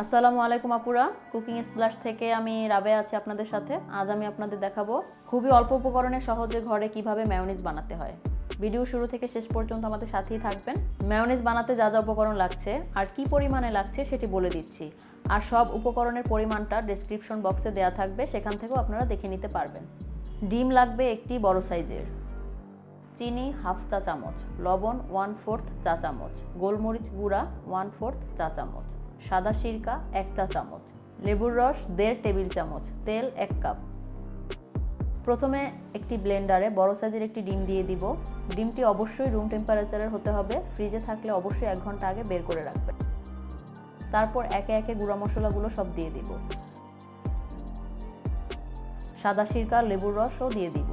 আসসালামু আলাইকুম আপুরা, কুকিং স্প্ল্যাশ থেকে আমি রাবে আছি আপনাদের সাথে। আজ আমি আপনাদের দেখাবো খুবই অল্প উপকরণে সহজে ঘরে কিভাবে মেয়োনিজ বানাতে হয়। ভিডিও শুরু থেকে শেষ পর্যন্ত আমাদের সাথেই থাকবেন। মেয়োনিজ বানাতে যা যা উপকরণ লাগছে আর কি পরিমাণে লাগছে সেটি বলে দিচ্ছি, আর সব উপকরণের পরিমাণটা ডেসক্রিপশন বক্সে দেওয়া থাকবে, সেখান থেকেও আপনারা দেখে নিতে পারবেন। ডিম লাগবে একটি বড় সাইজের, চিনি হাফ চা চামচ, লবণ 1/4 চা চামচ, গোলমরিচ গুঁড়া 1/4 চা চামচ, সাদা সিরকা 1 চা চামচ, লেবুর রস 1.5 টেবিল চামচ, তেল 1 কাপ। প্রথমে একটি ব্লেন্ডারে বড় সাইজের একটি ডিম দিয়ে দিব। ডিমটি অবশ্যই রুম টেম্পারেচারের হতে হবে, ফ্রিজে থাকলে অবশ্যই 1 ঘন্টা আগে বের করে রাখবেন। তারপর একে একে গুঁড়া মশলাগুলো সব দিয়ে দিব। সাদা সিরকা, লেবুর রসও দিয়ে দিব।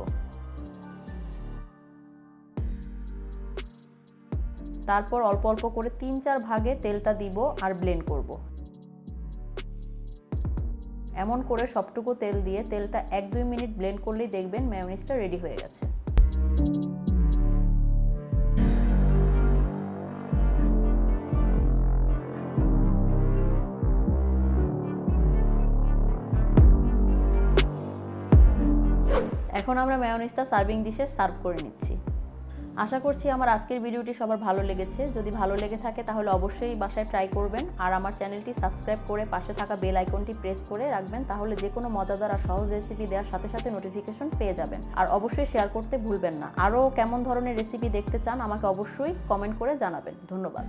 তারপর অল্প অল্প করে 3-4 ভাগে তেলটা দিব আর ব্লেন্ড করব। এমন করে সবটুকু তেল দিয়ে তেলটা 1-2 মিনিট ব্লেন্ড করলেই দেখবেন মেয়োনিজটা রেডি হয়ে গেছে। এখন আমরা মেয়োনিজটা সার্ভিং ডিশে সার্ভ করে নিচ্ছি। আশা করছি আমার আজকের ভিডিওটি সবার ভালো লেগেছে। যদি ভালো লেগে থাকে তাহলে অবশ্যই বাসায় ট্রাই করবেন, আর আমার চ্যানেলটি সাবস্ক্রাইব করে পাশে থাকা বেল আইকনটি প্রেস করে রাখবেন, তাহলে যে কোনো মজাদার আর সহজ রেসিপি দেওয়ার সাথে সাথে নোটিফিকেশন পেয়ে যাবেন। আর অবশ্যই শেয়ার করতে ভুলবেন না। আরও কেমন ধরনের রেসিপি দেখতে চান আমাকে অবশ্যই কমেন্ট করে জানাবেন। ধন্যবাদ।